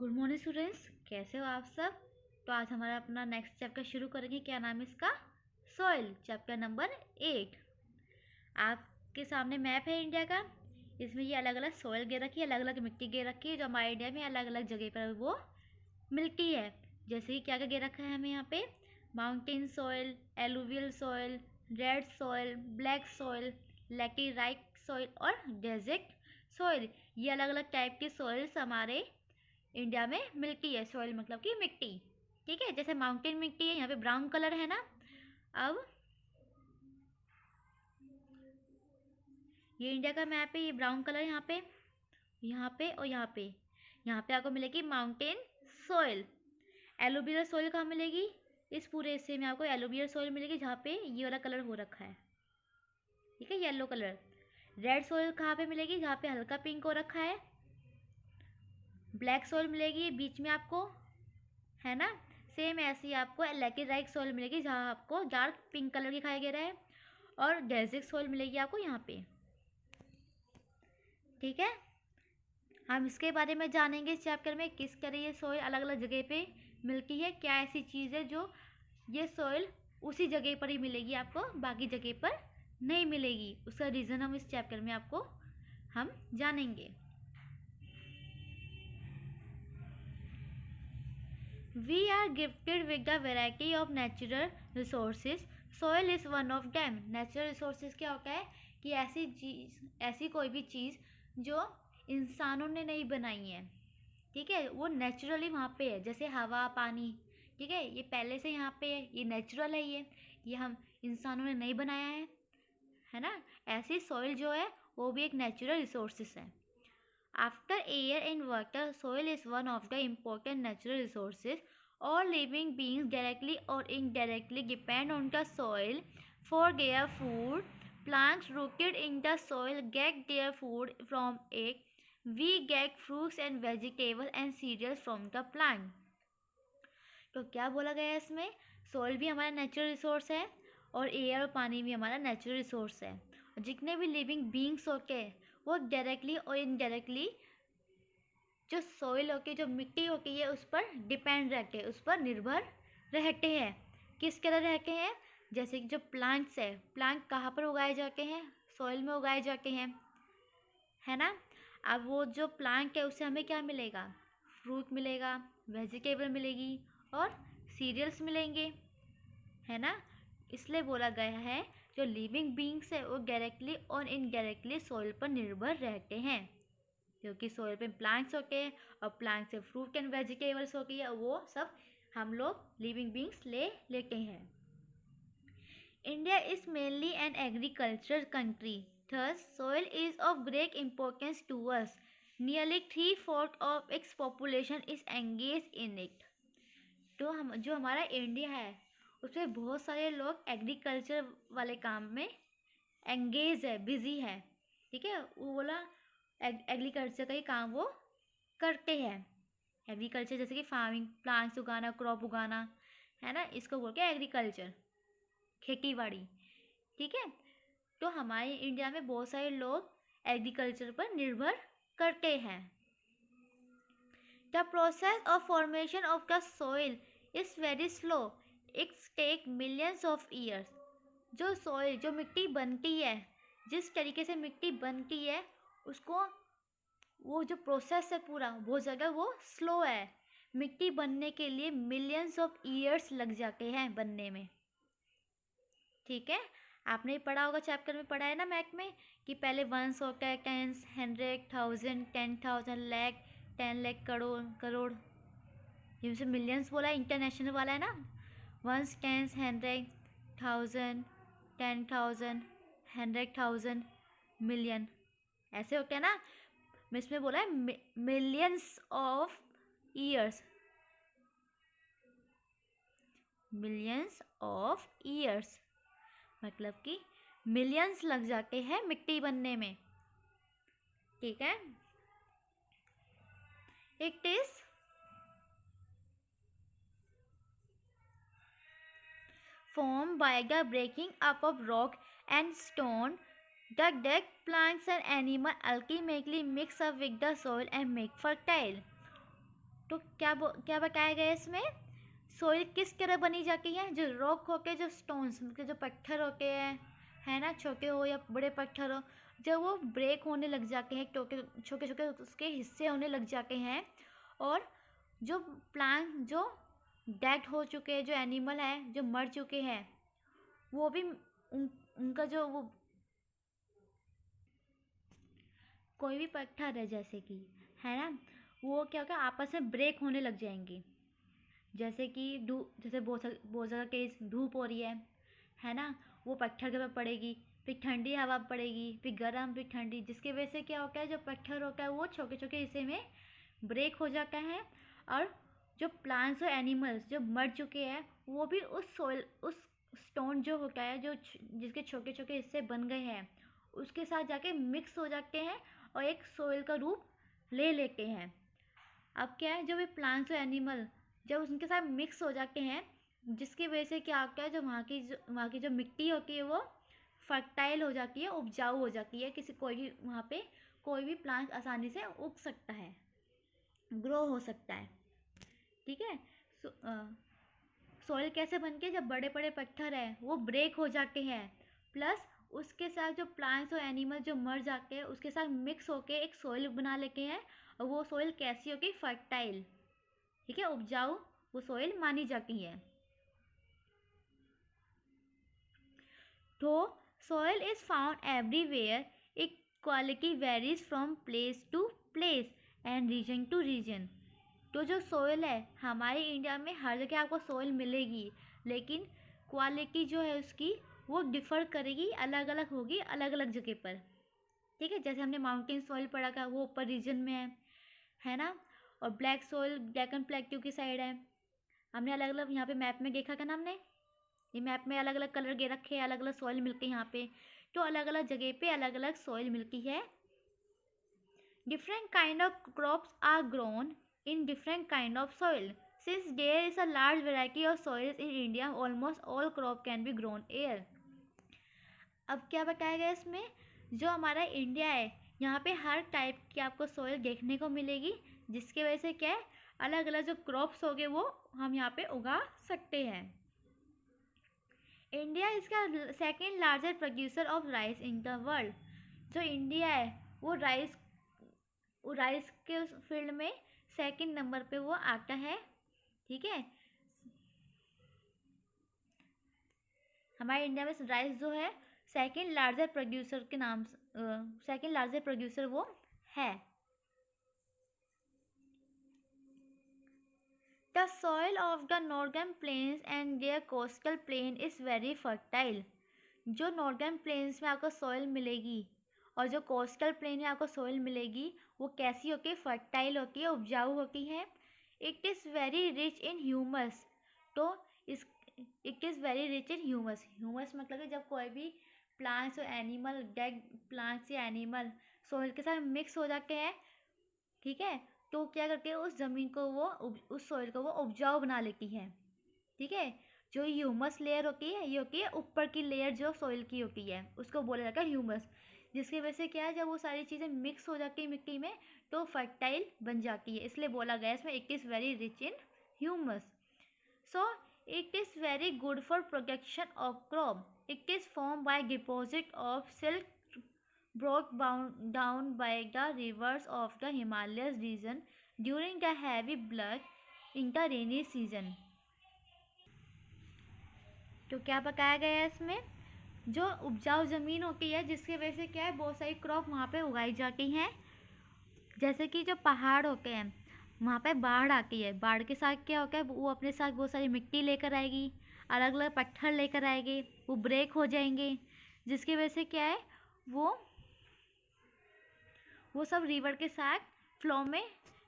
Good morning students, कैसे हो आप सब। तो आज हमारा अपना नेक्स्ट चैप्टर शुरू करेंगे। क्या नाम है इसका? Soil, chapter number 8। आपके सामने मैप है इंडिया का। इसमें ये अलग अलग सॉइल गे रखी है, अलग अलग मिट्टी गे रखी है, जो हमारे इंडिया में अलग अलग जगह पर वो मिलती है। जैसे कि क्या क्या गे रखा है हमें यहाँ पे? Mountain soil, alluvial soil, red soil, black soil, laterite soil और डेजर्ट सॉइल। ये अलग अलग टाइप के सॉइल्स हमारे इंडिया में मिलती है। सॉइल मतलब कि मिट्टी, ठीक है। जैसे माउंटेन मिट्टी है, यहाँ पे ब्राउन कलर है ना। अब ये इंडिया का मैप है, ये ब्राउन कलर यहाँ पे, यहाँ पे और यहाँ पे। यहाँ पे आपको मिलेगी माउंटेन सॉइल। एलोबियल सॉइल कहाँ मिलेगी? इस पूरे हिस्से में आपको एलोबियल सॉइल मिलेगी, जहाँ पे ये वाला कलर हो रखा है, ठीक है, येलो कलर। रेड सॉइल कहाँ पे मिलेगी? जहाँ पे हल्का पिंक हो रखा है। ब्लैक सॉइल मिलेगी बीच में आपको, है ना। सेम ऐसे ही आपको लैटेराइट सॉइल मिलेगी, जहाँ आपको डार्क पिंक कलर दिखाई दे रहा है। और डेजर्ट सॉइल मिलेगी आपको यहाँ पे, ठीक है। हम इसके बारे में जानेंगे इस चैप्टर में, किस तरह ये सॉइल अलग अलग जगह पे मिलती है। क्या ऐसी चीज़ है जो ये सॉइल उसी जगह पर ही मिलेगी आपको, बाकी जगह पर नहीं मिलेगी। उसका रीज़न हम इस चैप्टर में आपको हम जानेंगे। We are gifted with the variety of natural resources. Soil is one of them. Natural resources क्या होता है कि ऐसी चीज़, ऐसी कोई भी चीज़ जो इंसानों ने नहीं बनाई है, ठीक है, वो नेचुरली वहाँ पे है। जैसे हवा, पानी, ठीक है, ये पहले से यहाँ पे है, ये नेचुरल है। ये हम इंसानों ने नहीं बनाया है ना। ऐसी सॉइल जो है वो भी एक नेचुरल रिसोर्सेस है। After air and water, soil is one of the important natural resources. All living beings directly or indirectly depend on the soil for their food. Plants rooted in the soil get their food from it. We get fruits and vegetables and cereals from the plant. तो क्या बोला गया है इसमें? Soil भी हमारा natural resource है और एयर और पानी भी हमारा नेचुरल रिसोर्स है। और जितने भी लिविंग बींग्स होते हैं वो डायरेक्टली और इनडायरेक्टली जो सॉइल होती है, जो मिट्टी होती है, उस पर डिपेंड रहते हैं, उस पर निर्भर रहते हैं। किस तरह रहते हैं? जैसे कि जो प्लांट्स है, प्लांट कहाँ पर उगाए जाते हैं? सॉइल में उगाए जाते हैं, है ना। अब वो जो प्लांट है उससे हमें क्या मिलेगा? फ्रूट मिलेगा, वेजिटेबल मिलेगी और सीरियल्स मिलेंगे, है ना। इसलिए बोला गया है जो लिविंग बींग्स है वो डायरेक्टली और इनडायरेक्टली सॉइल पर निर्भर रहते हैं, क्योंकि सॉइल पे प्लांट्स होते हैं और प्लांट से फ्रूट एंड वेजिटेबल्स होती है, वो सब हम लोग लिविंग बींग्स ले लेते हैं। India is mainly an agriculture country, thus soil is of great importance to us. Nearly 3/4 of its population is engaged in it. तो हम जो हमारा इंडिया है उसमें बहुत सारे लोग एग्रीकल्चर वाले काम में एंगेज है, बिजी है, ठीक है। वो बोला एग्रीकल्चर का ही काम वो करते हैं। एग्रीकल्चर जैसे कि फार्मिंग, प्लांट्स उगाना, क्रॉप उगाना, है ना, इसको बोलते हैं एग्रीकल्चर, खेती बाड़ी, ठीक है। तो हमारे इंडिया में बहुत सारे लोग एग्रीकल्चर पर निर्भर करते हैं। The process of formation of the soil is very slow, it's take millions of years. जो सॉइल, जो मिट्टी बनती है, जिस तरीके से मिट्टी बनती है उसको, वो जो प्रोसेस है पूरा, बहुत ज़्यादा वो स्लो है। मिट्टी बनने के लिए मिलियंस ऑफ ईयर्स लग जाते हैं बनने में, ठीक है। आपने पढ़ा होगा, चैप्टर में पढ़ा है ना मैथ में, कि पहले वंस होता है, टेंस, 100, 1000, 10,000, लाख, 10 लाख, करोड़, करोड़। जिनसे मिलियंस बोला है, इंटरनेशनल वाला है ना। वंस, टेंस, 100, 1000, 10,000, 100,000, मिलियन, ऐसे होते हैं ना। इसमें बोला है millions of years, millions of years, मतलब कि मिलियंस लग जाते हैं मिट्टी बनने में, ठीक है। It is formed by the breaking up of rock and stone. The dead plants and animal ultimately mix up with the soil and make fertile. तो क्या बताया गया इसमें, सोइल किस तरह बनी जाती है, जो रॉक होके, जो स्टोन्स जो पत्थर होते हैं, है ना, छोटे हो या बड़े पत्थर हो, जब वो ब्रेक होने लग जाते हैं, छोटे छोटे उसके हिस्से होने लग जाते हैं, और जो प्लांट जो डेड हो चुके हैं, जो एनिमल हैं जो मर चुके हैं, वो भी उनका जो वो कोई भी पत्थर है जैसे कि, है ना, वो क्या होगा, आपस में ब्रेक होने लग जाएंगे। जैसे कि जैसे बहुत ज़्यादा तेज धूप हो रही है ना, वो पत्थर के ऊपर पड़ेगी, फिर ठंडी हवा पड़ेगी, फिर गर्म, फिर ठंडी, जिसकी वजह से क्या होता है, जो पत्थर होता है वो छोटे छोटे हिस्से में ब्रेक हो जाता है, और जो प्लांट्स और एनिमल्स जो मर चुके हैं वो भी उस स्टोन जो होता है, जो जिसके छोटे छोटे हिस्से बन गए हैं, उसके साथ जाके मिक्स हो जाते हैं और एक सोइल का रूप ले लेते हैं। अब क्या है, जो भी प्लांट्स और एनिमल जब उनके साथ मिक्स हो जाते हैं, जिसकी वजह से क्या होता है, जो वहाँ की जो मिट्टी होती है वो फर्टाइल हो जाती है, उपजाऊ हो जाती है, कोई भी वहाँ पे कोई भी प्लांट आसानी से उग सकता है, ग्रो हो सकता है। ठीक है। सॉइल कैसे बनती है, जब बड़े बड़े पत्थर है वो ब्रेक हो जाते हैं, प्लस उसके साथ जो प्लांट्स और एनिमल जो मर जाते हैं उसके साथ मिक्स होके एक सॉइल बना लेते हैं, और वो सॉइल कैसी होगी, फर्टाइल, ठीक है, उपजाऊ वो सॉइल मानी जाती है। तो soil is found everywhere, it quality varies from place to place and region to region. तो जो सॉइल है हमारे इंडिया में हर जगह आपको सॉइल मिलेगी, लेकिन क्वालिटी जो है उसकी वो डिफ़र करेगी, अलग अलग होगी अलग अलग जगह पर। ठीक है, जैसे हमने माउंटेन सॉइल पढ़ा था वो ऊपर रीजन में है ना, और black soil black and plateau की साइड है। हमने अलग अलग यहाँ पे मैप में देखा था ना, हमने ये मैप में अलग अलग कलर के रखे हैं, अलग अलग सॉइल मिलती है यहाँ पे, तो अलग अलग जगह पे अलग अलग सॉइल मिलती है। Different kind of crops are grown in different kind of soil. Since there is a large variety of soils in India, almost all crop can be grown here. अब क्या बताया गया इसमें, जो हमारा इंडिया है यहाँ पे हर टाइप की आपको सॉइल देखने को मिलेगी, जिसकी वजह से क्या है, अलग अलग जो क्रॉप्स होंगे वो हम यहाँ पे उगा सकते हैं। इंडिया इसका second largest producer of rice in the world. जो इंडिया है वो राइस के उस फील्ड में सेकंड नंबर पे वो आता है। ठीक है, हमारे इंडिया में राइस जो है सेकंड लार्जेस्ट प्रोड्यूसर के नाम सेकंड लार्जेस्ट प्रोड्यूसर वो है। The soil of the northern plains and their coastal plain is very fertile. जो नॉर्दर्न प्लेन्स में आपको सॉइल मिलेगी और जो कोस्टल प्लेन में आपको सॉइल मिलेगी वो कैसी होती है, फर्टाइल होती है, उपजाऊ होती है। It is very rich in humus. तो इस it is very rich in humus. Humus मतलब कि जब कोई भी प्लांट्स और एनिमल, डेड प्लांट्स या एनिमल सॉइल के साथ मिक्स हो जाते हैं, ठीक है, तो क्या करते हैं, उस ज़मीन को वो उस सॉइल को वो उपजाऊ बना लेती है। ठीक है, जो ह्यूमस लेयर होती है ये होती है ऊपर की लेयर जो सॉइल की होती है, उसको बोला जाता है ह्यूमस, जिसकी वजह से क्या है, जब वो सारी चीज़ें मिक्स हो जाती है मिट्टी में तो फर्टाइल बन जाती है, इसलिए बोला गया इसमें it is very rich in humus. So it is very good for protection of crop. It is form by deposit of silk brought down by the rivers of the Himalayas region during the heavy flood in the rainy season. तो क्या बताया गया है इसमें, जो उपजाऊ ज़मीन होती है जिसकी वजह से क्या है, बहुत सारी क्रॉप वहाँ पे उगाई जाती हैं। जैसे कि जो पहाड़ होते हैं वहाँ पे बाढ़ आती है, बाढ़ के साथ क्या होता है, वो अपने साथ बहुत सारी मिट्टी लेकर आएगी, अलग अलग पत्थर लेकर आएगी, वो ब्रेक हो जाएंगे, जिसकी वजह से क्या है, वो सब रिवर के साथ फ्लो में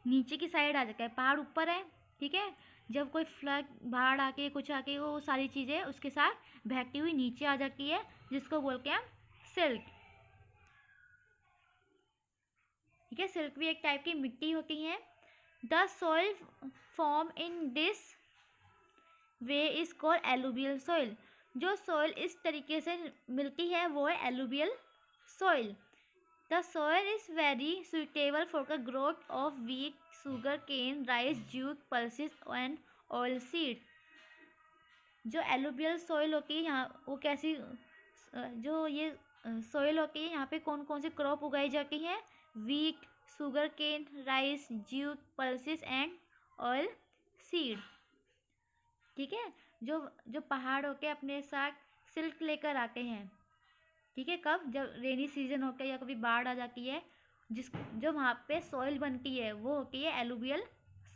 नीचे की साइड आ जाता है। पहाड़ ऊपर है, ठीक है, जब कोई फ्लड बाढ़ आके कुछ आके वो सारी चीज़ें उसके साथ बहती हुई नीचे आ जाती है, जिसको बोलते हैं हम सिल्क। ठीक है, सिल्क भी एक टाइप की मिट्टी होती है। The soil form in this way is called alluvial soil. जो सॉइल इस तरीके से मिलती है वो है alluvial soil. The soil is very suitable for the growth of wheat, sugar cane, rice, jute, pulses and oil seed. जो alluvial soil होती है यहाँ, वो कैसी जो ये सॉइल होती है, यहाँ पे कौन कौन सी क्रॉप उगाई जाती हैं? Wheat, sugar cane, rice, jute, pulses and oil seed. ठीक है, जो जो पहाड़ होके अपने साथ सिल्क लेकर आते हैं, ठीक है, कब? जब रेनी सीजन होता है या कभी बाढ़ आ जाती है, जो वहाँ पे सॉइल बनती है वो होती है एलुवियल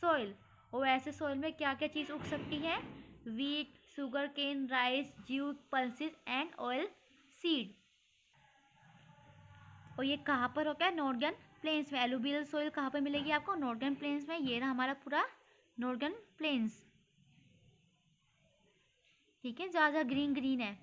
सॉइल। और ऐसे सॉइल में क्या क्या चीज़ उग सकती है? Wheat, sugar cane, rice, jute, pulses and oil seed. और ये कहाँ पर होता है? नॉर्दर्न प्लेन्स में। एलुवियल सॉइल कहाँ पर मिलेगी आपको? नॉर्दर्न प्लेन्स में। ये रहा हमारा पूरा नॉर्दर्न प्लेन्स, ठीक है, जहाँ जहाँ ग्रीन ग्रीन है।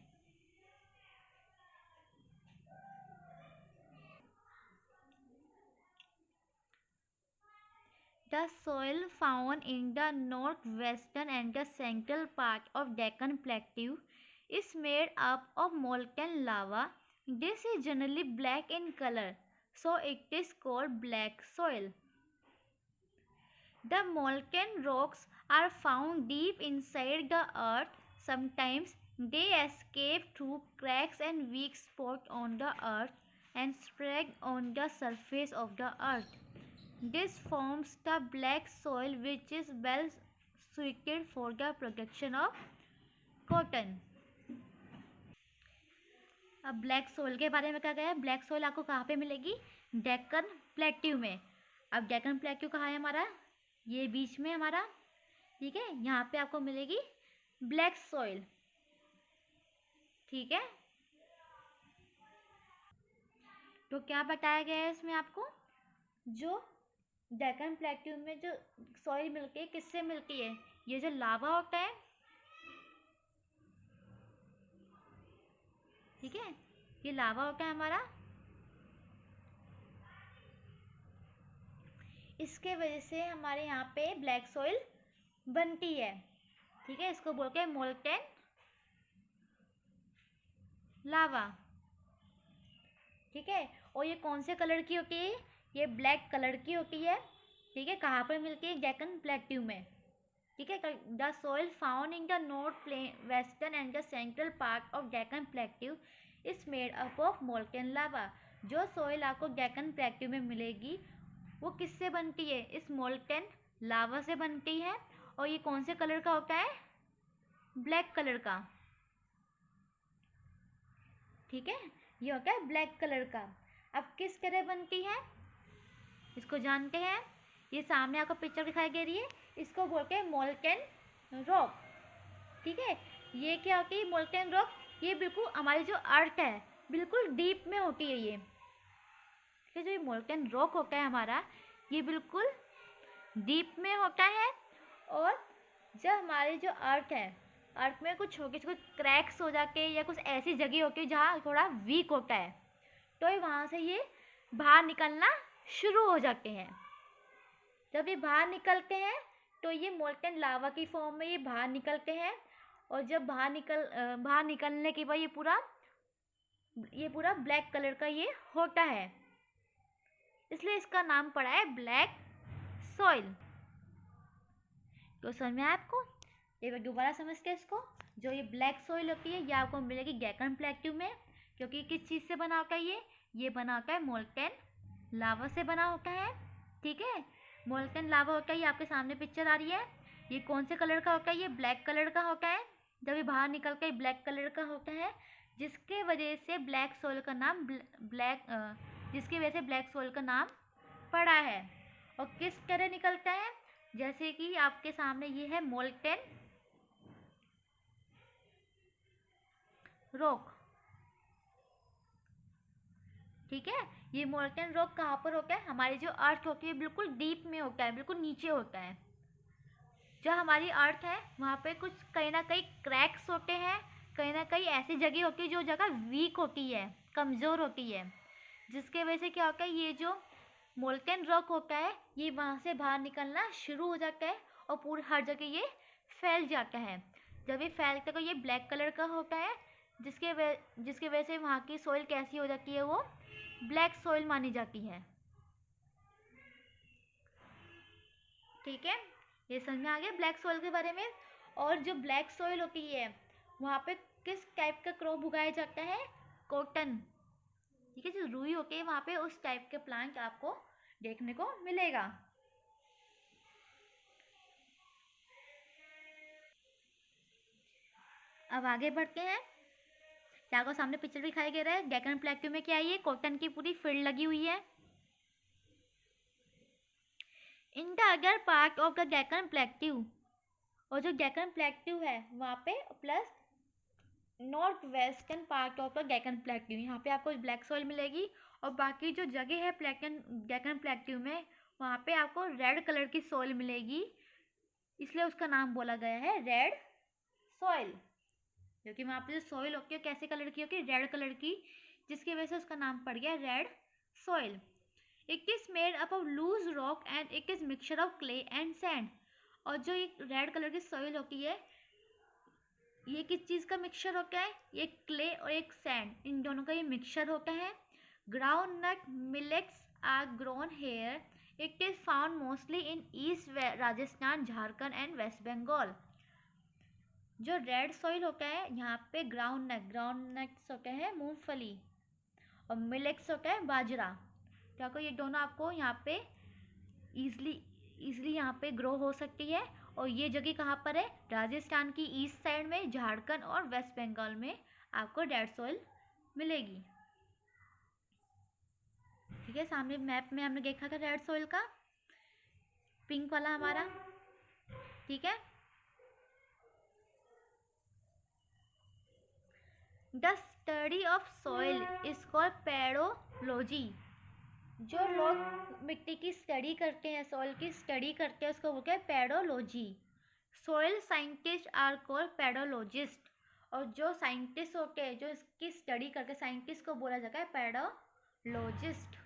The soil found in the northwestern and the central part of Deccan Plateau is made up of molten lava. This is generally black in color, so it is called black soil. The molten rocks are found deep inside the earth. Sometimes they escape through cracks and weak spots on the earth and spread on the surface of the earth. This forms the black soil, which is well suited for the production of cotton. अब black soil के बारे में क्या गया? Black soil आपको कहाँ पे मिलेगी? डेक्कन प्लेट्यू में। अब डेक्कन प्लेट्यू कहाँ है हमारा? ये बीच में हमारा, ठीक है, यहाँ पे आपको मिलेगी ब्लैक सोइल, ठीक है। तो क्या बताया गया है इसमें आपको? जो डेक्कन प्लेट्यू में जो सॉइल मिलती है, किससे मिलती है? ये जो लावा होता है, ठीक है, ये लावा होता है हमारा, इसके वजह से हमारे यहाँ पे ब्लैक सॉइल बनती है, ठीक है। इसको बोलते हैं मोल्टेन लावा, ठीक है। और ये कौन से कलर की होती है? ये ब्लैक कलर की होती है, ठीक है। कहाँ पर मिलती है? डेक्कन प्लेट्यू में, ठीक है। The soil found in the north western and the central part of Deccan plateau is made up of molten लावा। जो सॉइल आपको डेक्कन प्लेट्यू में मिलेगी वो किससे बनती है? इस मोल्टेन लावा से बनती है। और ये कौन से कलर का होता है? ब्लैक कलर का, ठीक है, ये होता है ब्लैक कलर का। अब किस तरह बनती है इसको जानते हैं। ये सामने आपको पिक्चर दिखाई दे रही है, इसको बोलते हैं मोल्टेन रॉक, ठीक है। ये क्या होती है मोल्टेन रॉक? ये बिल्कुल हमारी जो अर्थ है बिल्कुल डीप में होती है ये, ठीक है। जो ये मोल्टेन रॉक होता है हमारा, ये बिल्कुल डीप में होता है। और जब हमारी जो अर्थ है, अर्थ में कुछ छोटे छोटे क्रैक्स हो जाते हैं या कुछ ऐसी जगह होती है जहाँ थोड़ा वीक होता है, तो ये वहाँ से ये बाहर निकलना शुरू हो जाते हैं। जब ये बाहर निकलते हैं तो ये मोल्टेन लावा की फॉर्म में ये बाहर निकलते हैं। और जब बाहर निकलने के बाद ये पूरा ब्लैक कलर का ये होता है, इसलिए इसका नाम पड़ा है ब्लैक सॉइल। तो समझ में आया आपको? एक बार दोबारा समझते हैं इसको। जो ये ब्लैक सॉइल होती है ये आपको मिलेगी डेक्कन प्लेट्यू में, क्योंकि किस चीज़ से बना होता है? ये बना होता है मोल्टेन लावा से बना होता है, ठीक है। मोल्टेन लावा होता है, ये आपके सामने पिक्चर आ रही है। ये कौन से कलर का होता है? ये ब्लैक कलर का होता है। जब ये बाहर निकल कर ब्लैक कलर का होता है, जिसके वजह से ब्लैक सॉइल का नाम जिसकी वजह से ब्लैक सॉइल का नाम पड़ा है। और किस तरह निकलता है? जैसे कि आपके सामने ये है मोल्टेन रॉक, ठीक है। ये मोल्टेन रॉक कहाँ पर होता है? हमारी जो अर्थ होती है बिल्कुल डीप में होता है, बिल्कुल नीचे होता है। जो हमारी अर्थ है वहाँ पे कुछ कहीं ना कहीं क्रैक्स होते हैं, कहीं ना कहीं ऐसी जगह होती है जो जगह वीक होती है, कमज़ोर होती है, जिसके वजह से क्या होता है, ये जो मोल्टेन रॉक होता है ये वहाँ से बाहर निकलना शुरू हो जाता है और पूरी हर जगह ये फैल जाता है। जब ये फैलता है तो ये ब्लैक कलर का होता है, जिसके वजह से वहाँ की सॉइल कैसी हो जाती है? वो ब्लैक सॉइल मानी जाती है। ठीक है, ये समझ में आ गया ब्लैक सॉइल के बारे में। और जो ब्लैक सॉइल होती है वहाँ पे किस टाइप का क्रॉप उगाया जाता है? कॉटन। ठीक है, जो रुई होती है वहाँ पे उस टाइप के प्लांट आपको देखने को मिलेगा। अब आगे बढ़ते हैं। क्या आपको सामने पिक्चर दिखाई दे रहा है? डेक्कन प्लेट्यू में क्या है? ये कॉटन की पूरी फील्ड लगी हुई है। In the other part of the Deccan plateau, और जो डेक्कन प्लेट्यू है वहाँ पे plus north western part of the Deccan plateau, यहाँ पे आपको ब्लैक सॉइल मिलेगी। और बाकी जो जगह है डेक्कन प्लेट्यू में वहाँ पे आपको रेड कलर की सॉइल मिलेगी, इसलिए उसका नाम बोला गया है रेड सॉइल। क्योंकि वहाँ पे जो सॉइल होती है कैसे कलर की होती है? रेड कलर की, जिसकी वजह से उसका नाम पड़ गया red soil. It is made up of loose rock and it is mixture of clay and sand. और जो एक रेड कलर की सॉइल होती है ये किस चीज़ का मिक्सचर होता है? एक क्ले और एक सैंड, इन दोनों का ये मिक्सचर होता है। Ground nut millets are grown here. It is found mostly in east Rajasthan, Jharkhand and west Bengal. जो रेड सॉइल होता है यहाँ पे ग्राउंड नट्स होते हैं मूंगफली, और मिलेट्स होता है बाजरा। क्या को ये दोनों आपको यहाँ पे ईजिली यहाँ पे ग्रो हो सकती है। और ये जगह कहाँ पर है? राजस्थान की ईस्ट साइड में, झारखंड और वेस्ट बंगाल में आपको रेड सॉइल मिलेगी। ठीक है, सामने मैप में हमने देखा था रेड सॉइल का, पिंक वाला हमारा। ठीक है, the study of soil is called pedology. जो लोग मिट्टी की स्टडी करते हैं, सॉइल की स्टडी करते हैं, उसको बोलते हैं pedology. Soil scientist are called pedologist. और जो साइंटिस्ट होते हैं जो इसकी स्टडी करके, साइंटिस्ट को बोला जाता है pedologist.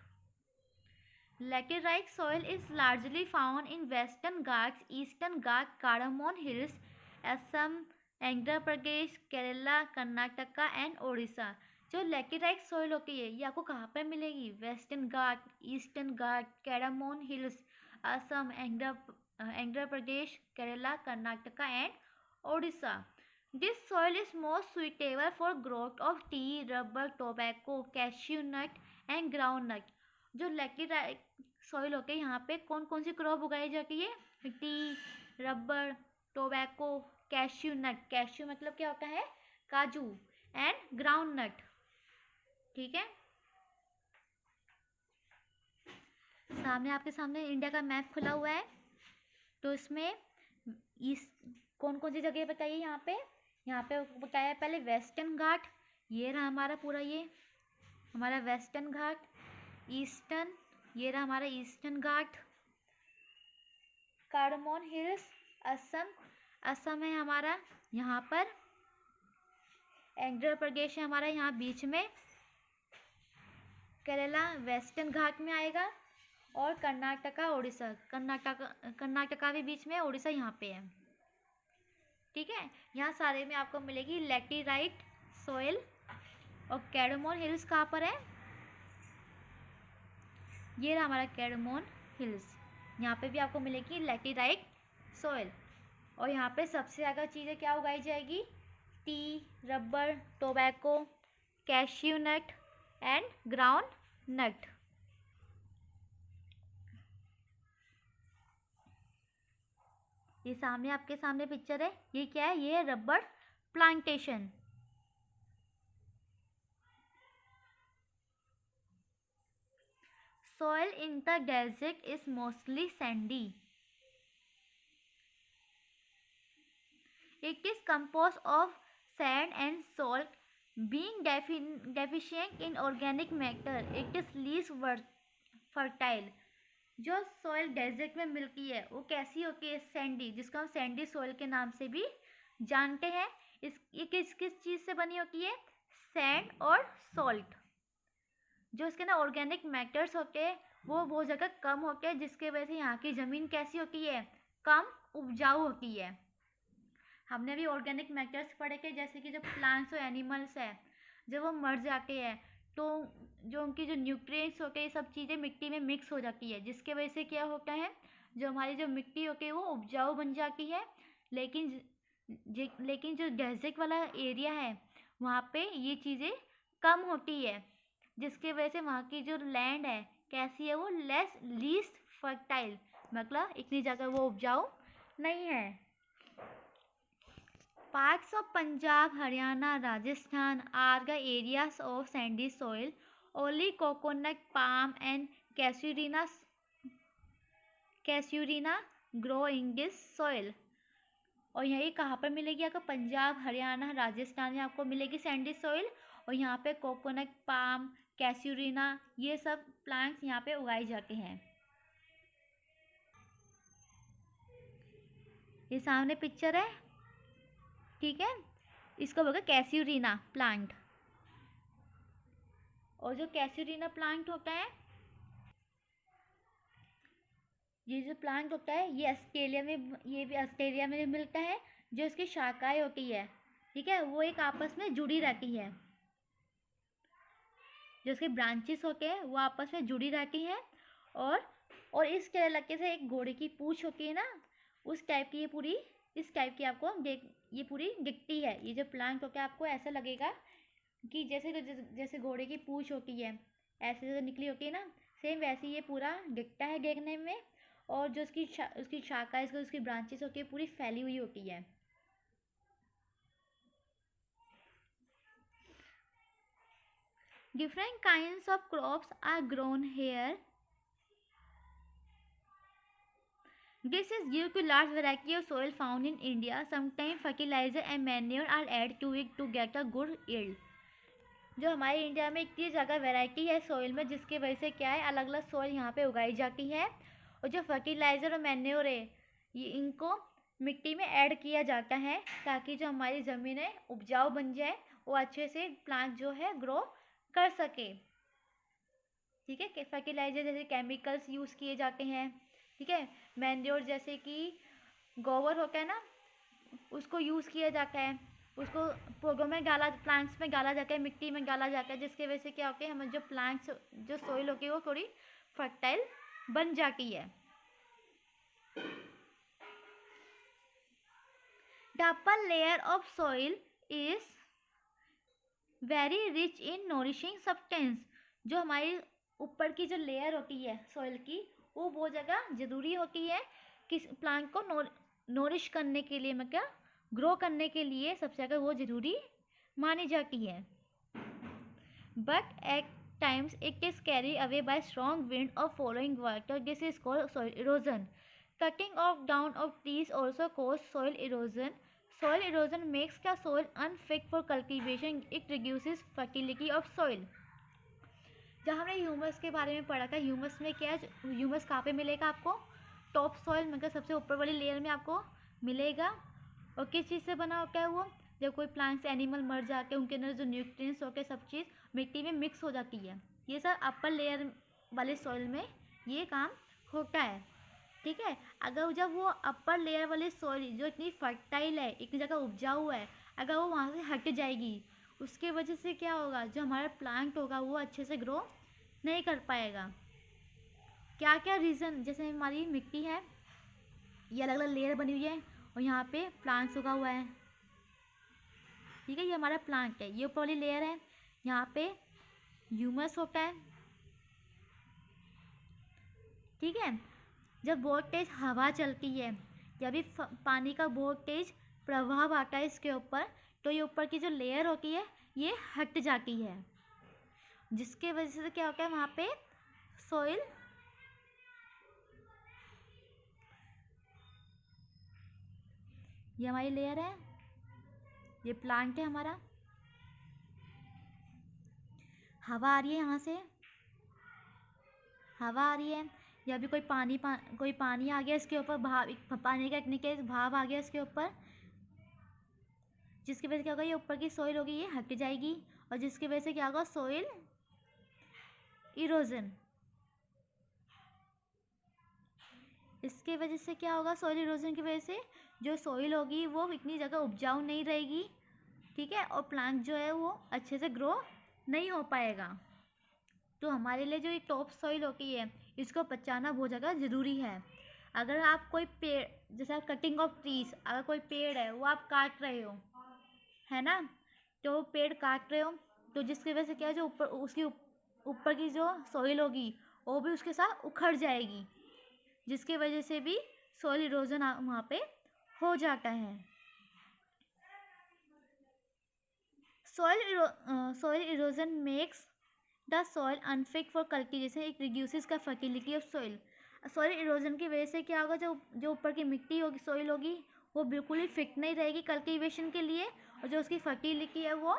Laterite soil is largely found in western Ghats, eastern Ghat, cardamom hills, Assam, Andhra Pradesh, Kerala, Karnataka and Odisha. जो लैटेराइट सॉइल होती है ये आपको कहाँ पर मिलेगी? Western Ghat, eastern Ghat, cardamom hills, Assam, Andhra Pradesh, Kerala, Karnataka and Odisha. This soil is most suitable for growth of tea, rubber, tobacco, cashew nut and ground नट। जो laterite soil होते हैं यहाँ पे कौन कौन सी क्रॉप उगाई जाती है? Tea, rubber, tobacco, cashew nut. Cashew मतलब क्या होता है? काजू। And ground nut. ठीक है, सामने आपके सामने इंडिया का मैप खुला हुआ है। तो इसमें इस कौन कौन सी जगह बताइए? यहाँ पे बताया पहले वेस्टर्न घाट, ये रहा हमारा पूरा, ये हमारा वेस्टर्न घाट। ईस्टर्न, ये रहा हमारा eastern Ghat. Cardamom hills, Assam है हमारा यहाँ पर। आंध्र प्रदेश है हमारा यहाँ बीच में। केरला वेस्टर्न घाट में आएगा। और कर्नाटका, उड़ीसा, कर्नाटका भी बीच में, उड़ीसा यहाँ पे है। ठीक है, यहाँ सारे में आपको मिलेगी लैटेराइट सॉइल। और कैडामोन हिल्स कहाँ पर है? ये रहा हमारा कैडामोन हिल्स, यहाँ पे भी आपको मिलेगी लैटेराइट सॉइल। और यहाँ पे सबसे ज़्यादा चीज़ें क्या उगाई जाएगी? Tea, rubber, tobacco, cashew nut and ground nut. ये सामने आपके सामने पिक्चर है, ये क्या है? ये है rubber plantation. Soil in the desert is mostly sandy. It is composed of sand and salt. Being deficient in organic matter, it is least fertile. जो सॉइल डेजर्ट में मिलती है वो कैसी होती है? सैंडी, जिसको हम सैंडी सॉइल के नाम से भी जानते हैं। ये किस किस चीज़ से बनी होती है? सैंड और सॉल्ट। जो इसके ना ऑर्गेनिक मैटर्स होते हैं वो बहुत जगह कम होते हैं, जिसके वजह से यहाँ की ज़मीन कैसी होती है? कम उपजाऊ होती है। हमने भी ऑर्गेनिक मैटर्स पढ़े थे, जैसे कि जो प्लांट्स और एनिमल्स है जब वो मर जाते हैं तो जो उनकी जो न्यूट्रिएंट्स होते हैं ये सब चीज़ें मिट्टी में मिक्स हो जाती है, जिसके वजह से क्या होता है, जो हमारी जो मिट्टी होती है वो उपजाऊ बन जाती है। लेकिन लेकिन जो डेजर्ट वाला एरिया है वहाँ पे ये चीज़ें कम होती है, जिसके वजह से वहाँ की जो लैंड है कैसी है, वो लीस्ट फर्टाइल, मतलब इतनी जगह वो उपजाऊ नहीं है। Parts of Punjab, Haryana, Rajasthan are the areas of sandy soil. Only coconut, palm, and casuarina grow in this soil. और यही कहाँ पर मिलेगी आपको, पंजाब, हरियाणा, राजस्थान में आपको मिलेगी सैंडी सॉइल। और यहाँ पे कोकोनट, पाम, कैस्यूरिना ये सब प्लांट्स यहाँ पे उगाए जाते हैं। ये सामने पिक्चर है, ठीक है, इसको बोलते कैस्यूरिना प्लांट। और जो कैस्यूरिना प्लांट होता है, ये जो प्लांट होता है ये भी ऑस्ट्रेलिया में मिलता है। जो इसकी शाखाएं होती है, ठीक है, वो एक आपस में जुड़ी रहती है। जो इसके ब्रांचेस होते हैं वो आपस में जुड़ी रहती हैं। और इस लगे से एक घोड़े की पूंछ होती है ना, उस टाइप की इस टाइप की आपको ये पूरी दिखती है। ये जो प्लांट होता है आपको ऐसा लगेगा कि जैसे घोड़े की पूंछ होती है, ऐसे जो निकली होती है ना, सेम वैसे ये पूरा दिखता है देखने में। और जो उसकी शाखा उसकी ब्रांचेस होती है पूरी फैली हुई होती है। Different kinds of crops are grown here. This is due to large variety of soil found in India. Sometimes fertilizer and manure are added to it to get a good yield. जो हमारे India में इतनी ज़्यादा variety है soil में, जिसकी वजह से क्या है, अलग अलग सॉइल यहाँ पे उगाई जाती है। और जो फर्टिलाइज़र और मैन्योर है ये इनको मिट्टी में ऐड किया जाता है ताकि जो हमारी ज़मीन है उपजाऊ बन जाए, वो अच्छे से प्लांट जो है ग्रो कर सके। ठीक है, फर्टिलाइज़र जैसे केमिकल्स यूज़ किए जाते हैं, ठीक है, मैन्योर जैसे कि गोबर होता है ना, उसको यूज़ किया जाता है, उसको पौधों में प्लांट्स में डाला जाता है, मिट्टी में डाला जाता है, जिसकी वजह से क्या होता है, हमें जो प्लांट्स जो सॉइल होती है वो थोड़ी फर्टाइल बन जाती है। The upper layer of soil is very rich in nourishing substance. जो हमारी ऊपर की जो लेयर होती है सॉइल की, वो बहुत ज़्यादा ज़रूरी होती है किस प्लांट को नोरिश करने के लिए, मतलब ग्रो करने के लिए सबसे ज़्यादा वो ज़रूरी मानी जाती है। But at times it is carried away by strong wind or following water. This is called soil erosion. Cutting off down of trees also cause soil erosion. Soil erosion makes the soil unfit for cultivation. It reduces fertility of soil. जब हमने humus के बारे में पढ़ा था, humus में क्या है, ह्यूमस कहाँ पे मिलेगा आपको, टॉप सॉइल मतलब सबसे ऊपर वाली लेयर में आपको मिलेगा। और किस चीज़ से बना होता है वो, जब कोई प्लांट्स एनिमल मर जाते हैं उनके अंदर जो न्यूट्रिएंट्स होते हैं सब चीज़ मिट्टी में मिक्स हो जाती है। ये सब अपर लेयर वाले सॉइल में ये काम होता है। ठीक है, अगर जब वो अपर लेयर वाली सॉइल जो इतनी फर्टाइल है, इतनी जगह उपजाऊ है, अगर वो वहाँ से हट जाएगी, उसके वजह से क्या होगा, जो हमारा प्लांट होगा वो अच्छे से ग्रो नहीं कर पाएगा। क्या क्या रीज़न, जैसे हमारी मिट्टी है ये अलग अलग लेयर बनी हुई है और यहाँ पे प्लांट्स उगा हुआ है, ठीक है, ये हमारा प्लांट है, ये ऊपर वाली लेयर है, यहाँ पे ह्यूमस होता है। ठीक है, जब बहुत तेज हवा चलती है या भी पानी का बहुत तेज प्रभाव आता है इसके ऊपर, तो ये ऊपर की जो लेयर होती है ये हट जाती है, जिसके वजह से क्या होता है, वहाँ पे सॉइल ये हमारी लेयर है, ये प्लांट है हमारा, हवा आ रही है, यहाँ से हवा आ रही है, या भी कोई पानी आ गया इसके ऊपर, पानी का एक भाव आ गया इसके ऊपर, जिसकी वजह से क्या होगा, ये ऊपर की सॉइल होगी ये हट जाएगी, और जिसकी वजह से क्या होगा, सॉइल इरोजन। इसके वजह से क्या होगा, सॉइल इरोजन की वजह से जो सॉइल होगी वो इतनी जगह उपजाऊ नहीं रहेगी, ठीक है, और प्लांट जो है वो अच्छे से ग्रो नहीं हो पाएगा। तो हमारे लिए जो ये टॉप सॉइल होती है इसको बचाना बहुत ज़्यादा ज़रूरी है। अगर आप कोई पेड़, जैसे आप कटिंग ऑफ ट्रीज, अगर कोई पेड़ है वो आप काट रहे हो, है ना, तो पेड़ काट रहे हो तो जिसकी वजह से क्या है, जो ऊपर उसकी ऊपर की जो सॉइल होगी वो भी उसके साथ उखड़ जाएगी, जिसकी वजह से भी सॉइल इरोजन वहाँ पे हो जाता है। Soil erosion makes the soil unfit for cultivation, it reduces the fertility of soil. Soil erosion की वजह से क्या होगा, जो जो ऊपर की मिट्टी होगी, सॉइल होगी, वो बिल्कुल ही फिट नहीं रहेगी कल्टीवेशन के लिए, और जो उसकी फर्टिलिटी है वो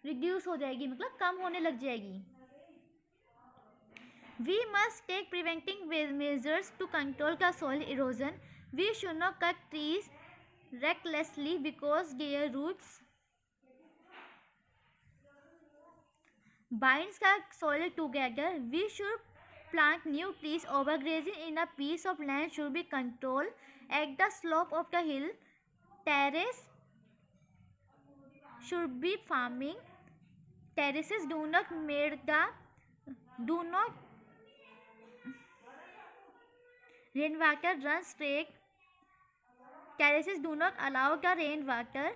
रिड्यूस हो जाएगी, मतलब कम होने लग जाएगी। We must take preventing measures to control the soil erosion. We should not cut trees recklessly because their roots binds the soil together. We should plant new trees. Overgrazing in a piece of land should be controlled. At the slope of the hill, terrace should be farming. Terraces do not rainwater run straight. Terraces do not allow the rainwater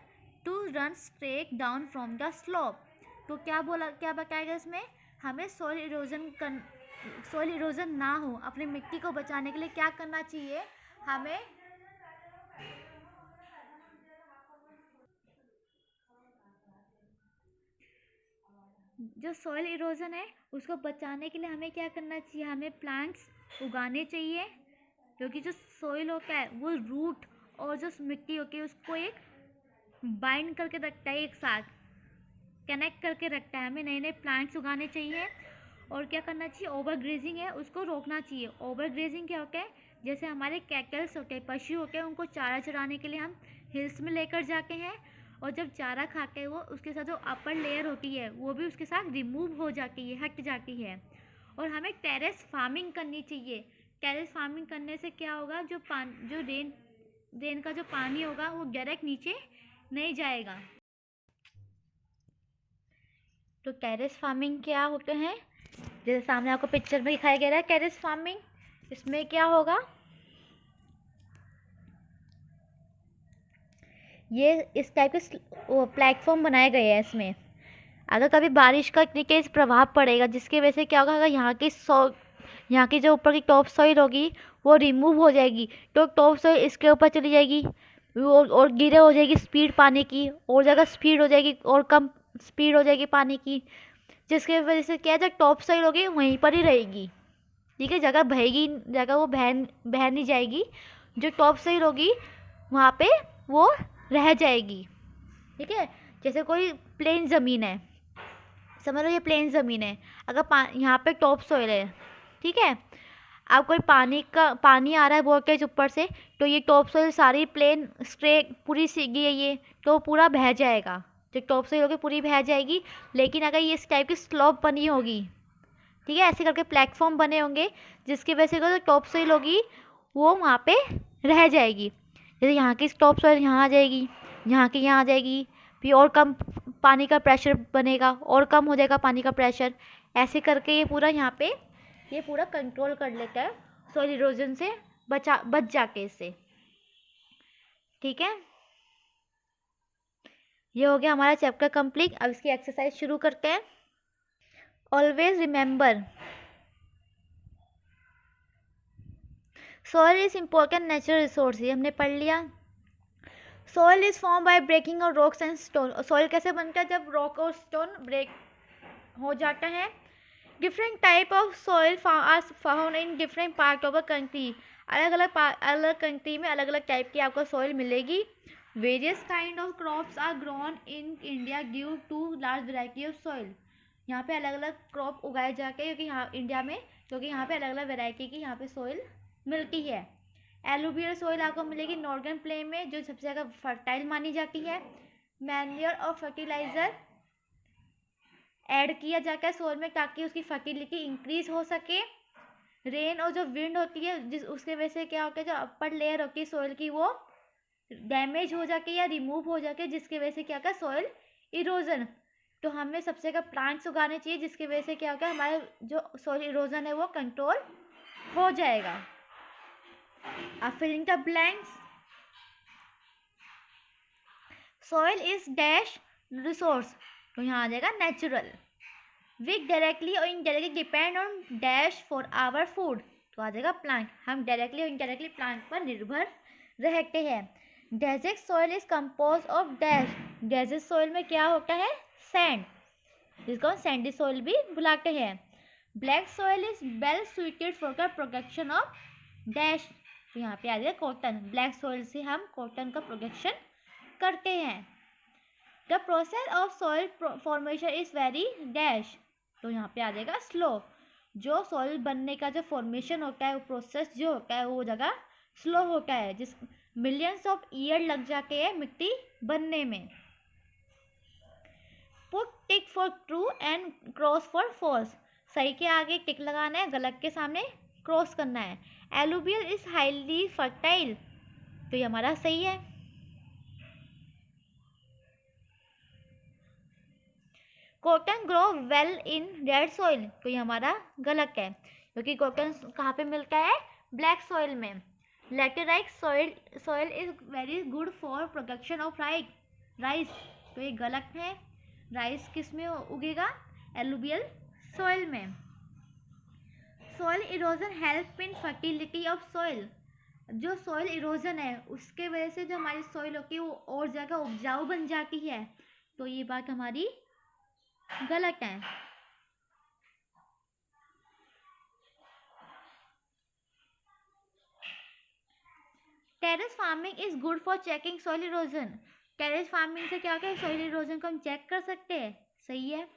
to run straight down from the slope. तो क्या बताएगा इसमें, हमें soil erosion ना हो, अपनी मिट्टी को बचाने के लिए क्या करना चाहिए, हमें जो सॉइल इरोजन है उसको बचाने के लिए हमें क्या करना चाहिए, हमें प्लांट्स उगाने चाहिए, क्योंकि जो सॉइल होता है वो रूट और जो मिट्टी होती है उसको एक बाइंड करके रखता है, एक साथ कनेक्ट करके रखता है। हमें नए नए प्लांट्स उगाने चाहिए। और क्या करना चाहिए, ओवर ग्रेजिंग है उसको रोकना चाहिए। ओवर ग्रेजिंग क्या होता है, जैसे हमारे कैटल्स होते हैं, पशु होते हैं, उनको चारा चराने के लिए हम हिल्स में लेकर जाते हैं, और जब चारा खाते हैं वो उसके साथ जो अपर लेयर होती है वो भी उसके साथ रिमूव हो जाती है, हट जाती है। और हमें टेरेस फार्मिंग करनी चाहिए। टेरेस फार्मिंग करने से क्या होगा, जो रेन का जो पानी होगा वो डायरेक्ट नीचे नहीं जाएगा। तो टेरेस फार्मिंग क्या होते हैं, जैसे सामने आपको पिक्चर में दिखाया गया है टेरेस फार्मिंग, इसमें क्या होगा, ये इस टाइप के प्लेटफॉर्म बनाए गए हैं। इसमें अगर कभी बारिश का तेज प्रभाव पड़ेगा जिसकी वजह से क्या होगा, अगर यहाँ की जो ऊपर की टॉप सॉइल होगी वो रिमूव हो जाएगी, तो टॉप सॉइल इसके ऊपर चली जाएगी और धीरे हो जाएगी स्पीड पानी की, और ज़्यादा स्पीड हो जाएगी और कम स्पीड हो जाएगी पानी की, जिसकी वजह से क्या है, जो टॉप सॉइल होगी वहीं पर ही रहेगी, ठीक है, जगह वो बह नहीं जाएगी। जो टॉप सॉइल होगी वहाँ पे वो रह जाएगी, ठीक है। जैसे कोई प्लेन ज़मीन है, समझ लो ये प्लेन ज़मीन है, अगर यहाँ पे टॉप सॉइल है, ठीक है, अब कोई पानी आ रहा है वोल्टेज ऊपर से, तो ये टॉप सॉइल सारी प्लेन स्ट्रेट पूरी सीधी है ये, तो पूरा बह जाएगा, जो टॉप सॉइल होगी पूरी बह जाएगी। लेकिन अगर ये इस टाइप की स्लोप बनी होगी, ठीक है, ऐसे करके प्लेटफॉर्म बने होंगे, जिसकी वजह से जो टॉप सॉइल होगी वो वहाँ पे रह जाएगी। जैसे यहाँ की टॉप सॉइल यहाँ आ जाएगी, यहाँ की यहाँ आ जाएगी, फिर और कम पानी का प्रेशर बनेगा, और कम हो जाएगा पानी का प्रेशर, ऐसे करके ये पूरा कंट्रोल कर लेता है सॉइल इरोजन से बच जाके इससे, ठीक है। ये हो गया हमारा चैप्टर कंप्लीट। अब इसकी एक्सरसाइज शुरू करते हैं। Always remember, soil is important natural resource, ये हमने पढ़ लिया। Soil is form by breaking of rocks and stone, soil कैसे बनता है, जब रॉक और स्टोन ब्रेक हो जाता है। Different type of soil are found in different part of a country, अलग कंट्री में अलग अलग टाइप की आपको सॉइल मिलेगी। Various kind of crops are grown in India due to large variety of soil, यहाँ पे अलग अलग क्रॉप उगाए जाके, क्योंकि यहाँ इंडिया में, क्योंकि यहाँ पे अलग अलग वैरायटी की यहाँ पे सॉइल मिलती है। एलुवियल सॉइल आपको मिलेगी नॉर्दर्न प्लेन में, जो सबसे ज़्यादा फर्टाइल मानी जाती है। मैन्योर और फर्टिलाइज़र ऐड किया जाता है सॉइल में ताकि उसकी फर्टिलिटी इंक्रीज हो सके। रेन और जो विंड होती है उसके वजह से क्या होता है, जो अपर लेयर होती है सॉइल की वो डैमेज हो जाके या रिमूव हो जाके, जिसकी वजह से क्या होता है, सॉइल इरोजन तो हमें सबसे जगह प्लांट्स उगाने चाहिए, जिसकी वजह से क्या होगा, हमारा जो सॉइल इरोजन है वो कंट्रोल हो जाएगा। अब filling the blanks, soil is dash resource, तो यहाँ आ जाएगा नेचुरल। वी डायरेक्टली और indirectly depend on dash for our food, तो आ जाएगा प्लांट। हम डायरेक्टली और इनडायरेक्टली प्लांट पर निर्भर रहते हैं। Desert soil is compose of dash, desert soil में क्या होता है, सैंड, जिसको हम सैंडी सॉइल भी बुलाते हैं। Black soil is well suited for the production of dash, तो यहाँ पे आ जाएगा कॉटन। ब्लैक सॉइल से हम कॉटन का प्रोडक्शन करते हैं। The process of soil formation is very dash, तो यहाँ पे आ जाएगा स्लो। जो सॉइल बनने का जो फॉर्मेशन होता है, वो प्रोसेस जो होता है वो जगह स्लो होता है, जिस मिलियंस ऑफ ईयर लग जाते हैं मिट्टी बनने में। Put tick for true and cross for false, सही के आगे टिक लगाना है, गलत के सामने क्रॉस करना है। एलुवियल इज हाईली फर्टाइल, तो ये हमारा सही है। Cotton grow well in red soil, तो ये हमारा गलत है, क्योंकि कॉटन कहाँ पे मिलता है, ब्लैक सॉइल में। Laterite soil is very good for production of rice, तो ये गलत है। राइस किस में उगेगा, एलुवियल सॉइल में। Soil erosion help in fertility of soil, जो सॉइल इरोजन है उसके वजह से जो हमारी सॉइल होती है वो और जगह उपजाऊ बन जाती है, तो ये बात हमारी गलत है। Terrace farming is good for checking soil erosion, terrace farming से क्या होता है, सॉइल इरोजन को हम चेक कर सकते हैं, सही है।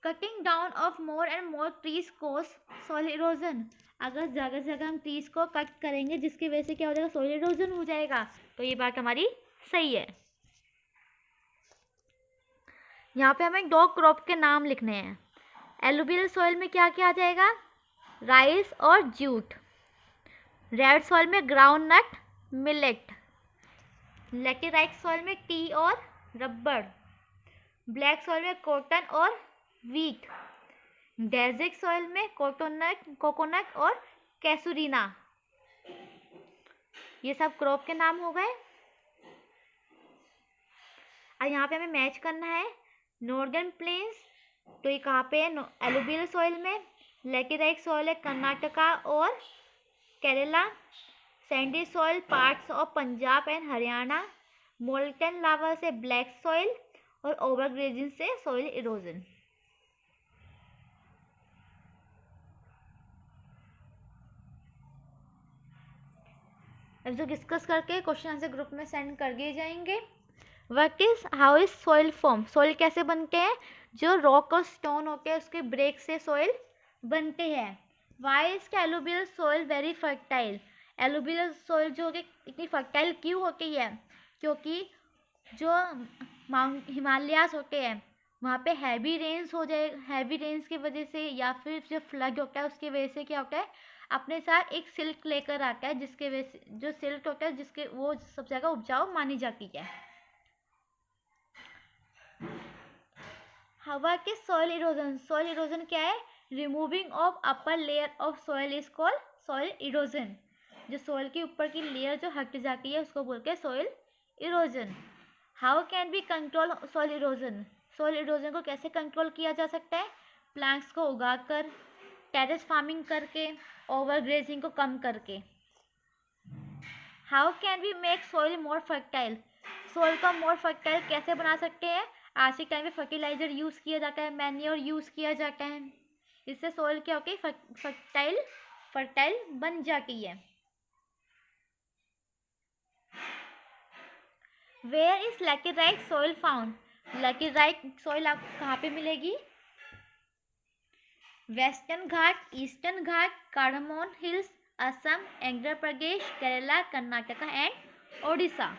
Cutting down of more and more trees cause soil erosion, अगर जगह जगह हम ट्रीज को कट करेंगे जिसकी वजह से क्या हो जाएगा, सॉइल इरोजन हो जाएगा, तो ये बात हमारी सही है। यहाँ पे हमें 2 क्रॉप के नाम लिखने हैं। एलुवियल सॉइल में क्या क्या आ जाएगा, राइस और जूट। रेड सॉइल में ground nut, millet. Laterite soil में टी और रबर। ब्लैक सॉइल में कॉटन और वीट। डेजर्ट सॉइल में कोकोनट और कैसुरीना। ये सब क्रॉप के नाम हो गए। और यहाँ पे हमें मैच करना है। नॉर्दर्न प्लेन्स, तो ये कहाँ पे है, एलुवियल सॉइल में। लैटेराइट सॉइल है कर्नाटका और Kerala. Sandy soil parts of Punjab and Haryana. Molten lava से ब्लैक सॉइल और ओवरग्रेजिंग से सॉइल इरोजन। अब जो डिस्कस करके क्वेश्चन आंसर ग्रुप में सेंड कर दिए जाएंगे। What is how is soil form, soil कैसे बनते हैं, जो रॉक और स्टोन होते हैं उसके ब्रेक से सॉइल बनते हैं। Why is alluvial soil very fertile, alluvial soil जो कि इतनी फर्टाइल क्यों होती है, क्योंकि जो हिमालयास होते हैं वहाँ पे हैवी रेन्स हो जाए, हैवी रेन्स की वजह से या फिर जो फ्लड होता है उसकी वजह से क्या होता है, अपने साथ एक सिल्क लेकर आता है, जिसके वजह से जो सिल्क होता है जिसके वो सब जगह उपजाऊ मानी जाती है। हवा के सॉइल इरोजन, सॉइल इरोजन क्या है, removing of upper layer of soil is called soil erosion, जो सॉइल के ऊपर की लेयर जो हट जाती है उसको बोलते हैं soil erosion. How can be control soil erosion, soil erosion को कैसे कंट्रोल किया जा सकता है, प्लांट्स को उगाकर, टेरेस फार्मिंग करके, ओवरग्रेजिंग को कम करके। How can we make soil more fertile, soil को मोर फर्टाइल कैसे बना सकते हैं, आज के टाइम में फर्टिलाइजर यूज़ किया जाता है, मैन्योर यूज़ किया जाता है, इससे सॉइल क्या होती है, फर्टाइल बन जाती है। Where is laterite soil found, laterite soil आपको कहाँ पे मिलेगी, western Ghat, eastern Ghat, cardamom hills, Assam, Andhra Pradesh, Kerala, Karnataka and Odisha.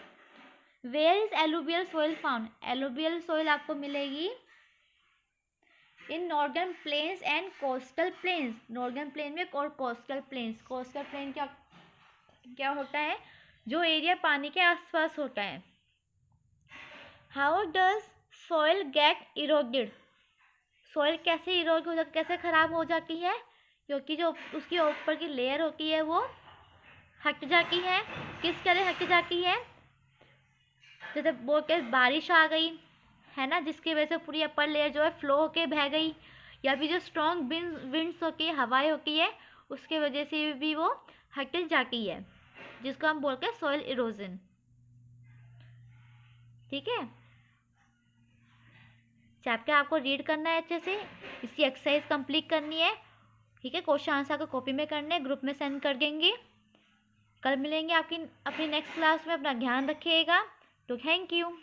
Where is alluvial soil found, alluvial soil आपको मिलेगी in northern plains and coastal plains, northern plain में और कोस्टल प्लेन्स। कोस्टल प्लेन क्या होता है, जो एरिया पानी के आसपास होता है। How does soil get eroded. Soil कैसे इरोड हो जाती, कैसे ख़राब हो जाती है? क्योंकि जो उसकी ऊपर की लेयर होती है वो हट जाती है। किस तरह हट जाती है? जैसे बोलते बारिश आ गई है ना, जिसकी वजह से पूरी अपर लेयर जो है फ्लो होके बह गई, या फिर जो स्ट्रॉन्ग विंड्स होती है, हवाएं होती है, उसके वजह से भी वो हट जाती है, जिसको हम बोलते हैं सॉइल इरोजन। ठीक है, चैप्टर आपको रीड करना है अच्छे से, इसकी एक्सरसाइज कंप्लीट करनी है। ठीक है, क्वेश्चन आंसर को कॉपी में करने, ग्रुप में सेंड कर देंगे। कल मिलेंगे आपकी अपनी नेक्स्ट क्लास में। अपना ध्यान रखिएगा। तो थैंक यू।